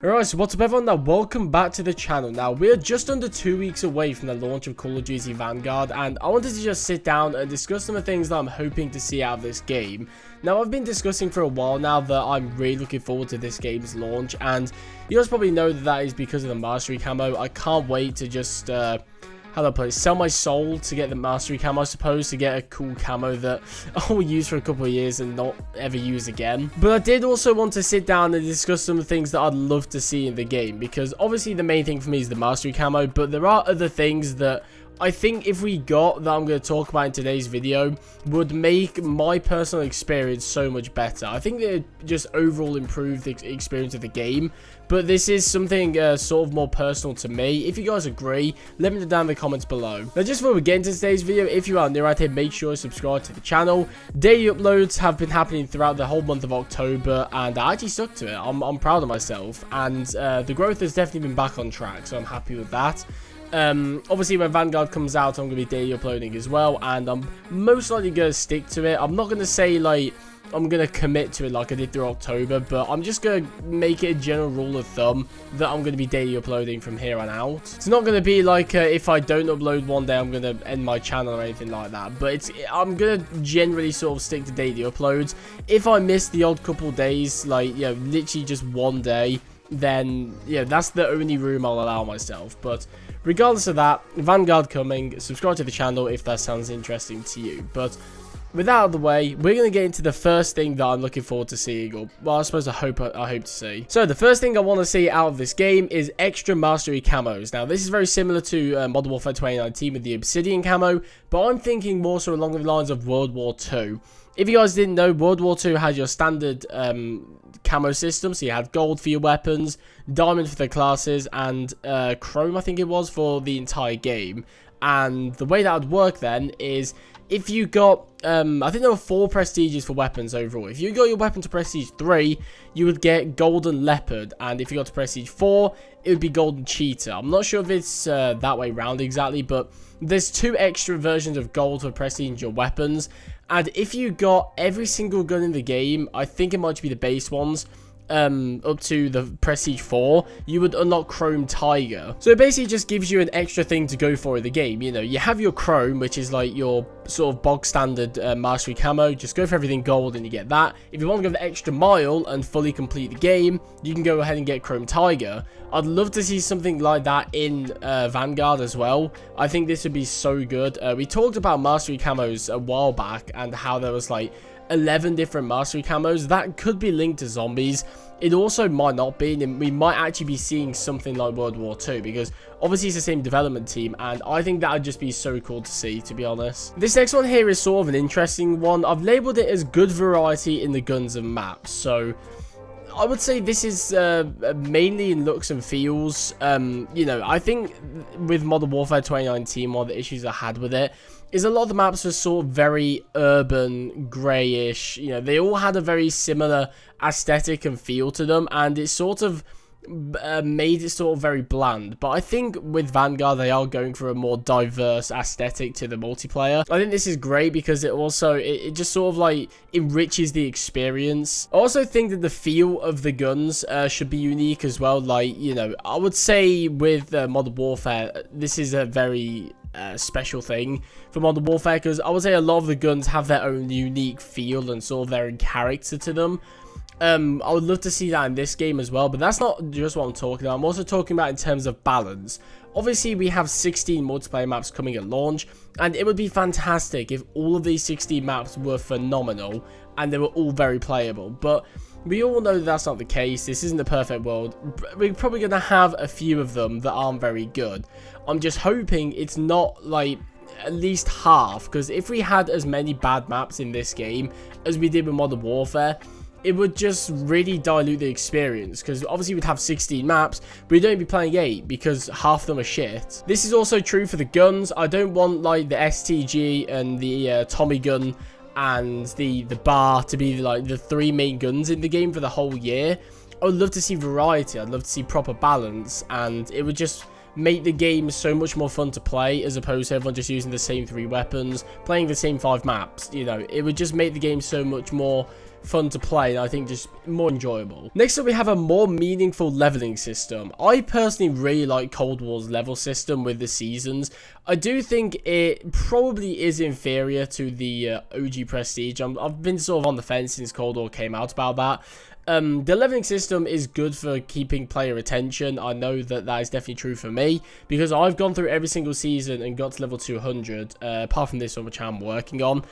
Alright, so what's up everyone? Now welcome back to the channel. Now we're just under 2 weeks away from the launch of Call of Duty Vanguard, and I wanted to just sit down and discuss some of the things that I'm hoping to see out of this game. Now I've been discussing for a while now that I'm really looking forward to this game's launch, and you guys probably know that is because of the mastery camo. I can't wait to just how do I put it? Sell my soul to get the mastery camo, I suppose, to get a cool camo that I will use for a couple of years and not ever use again. But I did also want to sit down and discuss some of the things that I'd love to see in the game, because obviously the main thing for me is the mastery camo, but there are other things that I think if we got that I'm going to talk about in today's video would make my personal experience so much better. I think they just overall improve the experience of the game, but this is something sort of more personal to me. If you guys agree, let me know down in the comments below. Now just before we get into today's video, if you are new right here, make sure to subscribe to the channel. Daily uploads have been happening throughout the whole month of October, and I actually stuck to it. I'm proud of myself, and the growth has definitely been back on track, so I'm happy with that. Obviously when Vanguard comes out, I'm going to be daily uploading as well, and I'm most likely going to stick to it. I'm not going to say like I'm going to commit to it like I did through October, but I'm just going to make it a general rule of thumb that I'm going to be daily uploading from here on out. It's not going to be like if I don't upload one day I'm going to end my channel or anything like that, but I'm going to generally sort of stick to daily uploads. If I miss the odd couple days, like, you know, literally just one day, then yeah, that's the only room I'll allow myself. But regardless of that, Vanguard coming, subscribe to the channel if that sounds interesting to you. But with that out of the way, we're going to get into the first thing that I'm looking forward to seeing, or well, I suppose I hope to see. So the first thing I want to see out of this game is extra mastery camos. Now this is very similar to Modern Warfare 2019 with the Obsidian camo, but I'm thinking more so along the lines of World War II. If you guys didn't know, World War II had your standard camo system, so you had gold for your weapons, diamond for the classes, and chrome I think it was for the entire game. And the way that would work then is if you got, I think there were 4 prestiges for weapons overall. If you got your weapon to prestige 3, you would get golden leopard, and if you got to prestige 4, it would be golden cheetah. I'm not sure if it's that way round exactly, but there's 2 extra versions of gold for prestige your weapons. And if you got every single gun in the game, I think it might be the base ones, up to the prestige 4, you would unlock chrome tiger. So it basically just gives you an extra thing to go for in the game. You know, you have your chrome, which is like your sort of bog standard mastery camo. Just go for everything gold and you get that. If you want to go the extra mile and fully complete the game, you can go ahead and get chrome tiger. I'd love to see something like that in Vanguard as well. I think this would be so good. We talked about mastery camos a while back and how there was like 11 different mastery camos that could be linked to zombies. It also might not be, and we might actually be seeing something like World War II, because obviously it's the same development team, and I think that would just be so cool to see, to be honest. This next one here is sort of an interesting one. I've labeled it as good variety in the guns and maps. So I would say this is mainly in looks and feels. You know, I think with Modern Warfare 2019, one of the issues I had with it is a lot of the maps were sort of very urban, greyish. You know, they all had a very similar aesthetic and feel to them, and it sort of made it sort of very bland. But I think with Vanguard they are going for a more diverse aesthetic to the multiplayer. I think this is great because it also it just sort of like enriches the experience. I also think that the feel of the guns should be unique as well. Like, you know, I would say with Modern Warfare, this is a very special thing for Modern Warfare, because I would say a lot of the guns have their own unique feel and sort of their own character to them. I would love to see that in this game as well, but that's not just what I'm talking about. I'm also talking about in terms of balance. Obviously, we have 16 multiplayer maps coming at launch, and it would be fantastic if all of these 16 maps were phenomenal and they were all very playable. But we all know that that's not the case. This isn't the perfect world. We're probably going to have a few of them that aren't very good. I'm just hoping it's not like at least half, because if we had as many bad maps in this game as we did with Modern Warfare, it would just really dilute the experience, because obviously we'd have 16 maps, but we'd only be playing 8 because half of them are shit. This is also true for the guns. I don't want like the STG and the Tommy gun and the bar to be like the 3 main guns in the game for the whole year. I would love to see variety. I'd love to see proper balance, and it would just make the game so much more fun to play, as opposed to everyone just using the same 3 weapons, playing the same 5 maps. You know, it would just make the game so much more fun to play, and I think just more enjoyable. Next up, we have a more meaningful leveling system. I personally really like Cold War's level system with the seasons. I do think it probably is inferior to the OG Prestige. I've been sort of on the fence since Cold War came out about that. The leveling system is good for keeping player attention. I know that is definitely true for me, because I've gone through every single season and got to level 200, apart from this one, which I'm working on.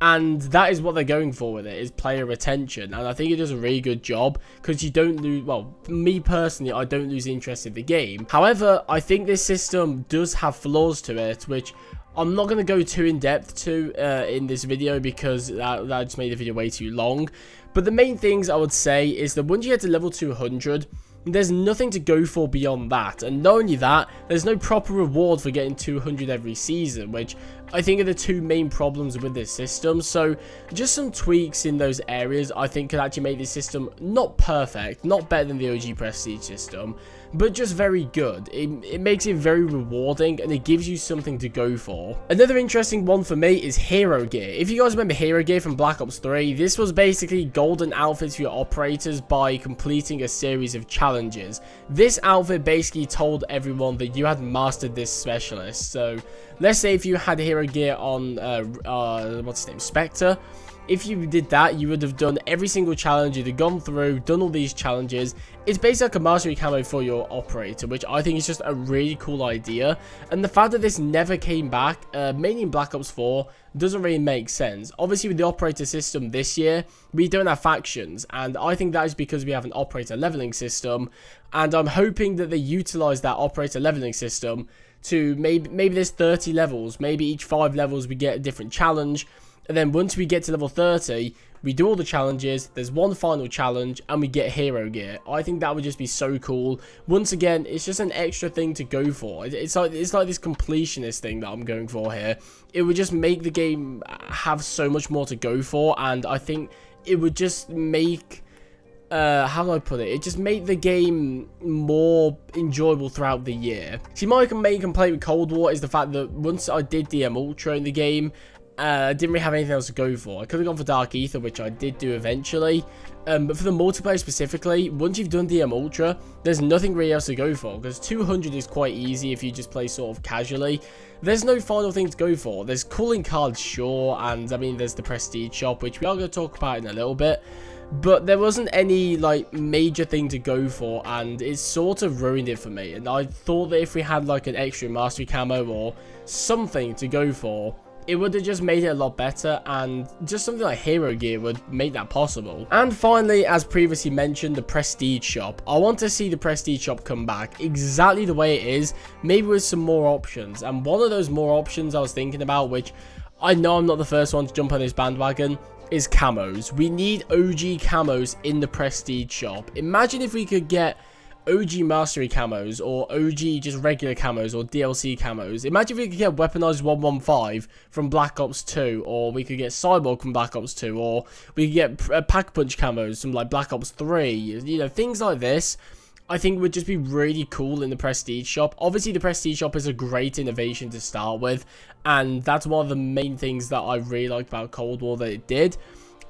And that is what they're going for with it, is player retention. And I think it does a really good job, because you don't lose, well, me personally, I don't lose interest in the game. However, I think this system does have flaws to it, which I'm not going to go too in depth to in this video, because that just made the video way too long. But the main things I would say is that once you get to level 200, there's nothing to go for beyond that. And not only that, there's no proper reward for getting 200 every season, which I think are the two main problems with this system. So just some tweaks in those areas I think could actually make this system not perfect, not better than the OG Prestige system, but just very good. It makes it very rewarding, and it gives you something to go for. Another interesting one for me is hero gear. If you guys remember hero gear from Black Ops 3, this was basically golden outfits for your operators by completing a series of challenges. This outfit basically told everyone that you had mastered this specialist. So let's say if you had hero gear on what's his name, Spectre. If you did that, you would have done every single challenge. You'd have gone through, done all these challenges. It's basically like a mastery camo for your operator, which I think is just a really cool idea. And the fact that this never came back, mainly in Black Ops 4, doesn't really make sense. Obviously, with the operator system this year, we don't have factions. And I think that is because we have an operator leveling system. And I'm hoping that they utilize that operator leveling system to maybe there's 30 levels. Maybe each 5 levels we get a different challenge. And then once we get to level 30, we do all the challenges, there's one final challenge, and we get hero gear. I think that would just be so cool. Once again, it's just an extra thing to go for. It's like this completionist thing that I'm going for here. It would just make the game have so much more to go for, and I think it would just make... how do I put it? It just made the game more enjoyable throughout the year. See, my main complaint with Cold War is the fact that once I did DM Ultra in the game, I didn't really have anything else to go for. I could have gone for Dark Ether, which I did do eventually. But for the multiplayer specifically, once you've done DM Ultra, there's nothing really else to go for. Because 200 is quite easy if you just play sort of casually. There's no final thing to go for. There's calling cards, sure. And, I mean, there's the Prestige shop, which we are going to talk about in a little bit. But there wasn't any, like, major thing to go for, and it sort of ruined it for me. And I thought that if we had, like, an extra mastery camo or something to go for, it would have just made it a lot better, and just something like hero gear would make that possible. And finally, as previously mentioned, the Prestige shop. I want to see the Prestige shop come back exactly the way it is, maybe with some more options. And one of those more options I was thinking about, which I know I'm not the first one to jump on this bandwagon, is camos. We need OG camos in the Prestige shop. Imagine if we could get OG mastery camos, or OG just regular camos, or DLC camos. Imagine if we could get weaponized 115 from Black Ops 2, or we could get Cyborg from Black Ops 2, or we could get pack punch camos from like Black Ops 3. You know, things like this I think would just be really cool in the Prestige shop. Obviously, the Prestige shop is a great innovation to start with, and that's one of the main things that I really liked about Cold War that it did.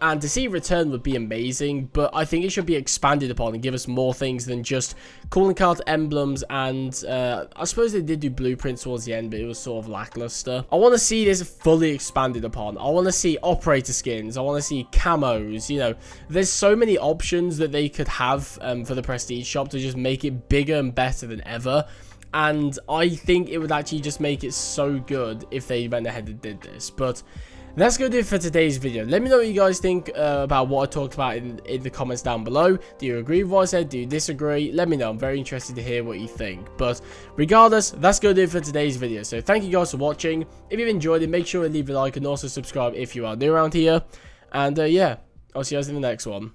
And to see it return would be amazing, but I think it should be expanded upon and give us more things than just calling card emblems. And I suppose they did do blueprints towards the end, but it was sort of lackluster. I want to see this fully expanded upon. I want to see operator skins. I want to see camos. You know, there's so many options that they could have for the Prestige shop to just make it bigger and better than ever. And I think it would actually just make it so good if they went ahead and did this. But that's going to do it for today's video. Let me know what you guys think about what I talked about in the comments down below. Do you agree with what I said? Do you disagree? Let me know. I'm very interested to hear what you think. But regardless, that's going to do it for today's video. So thank you guys for watching. If you've enjoyed it, make sure to leave a like and also subscribe if you are new around here. And yeah, I'll see you guys in the next one.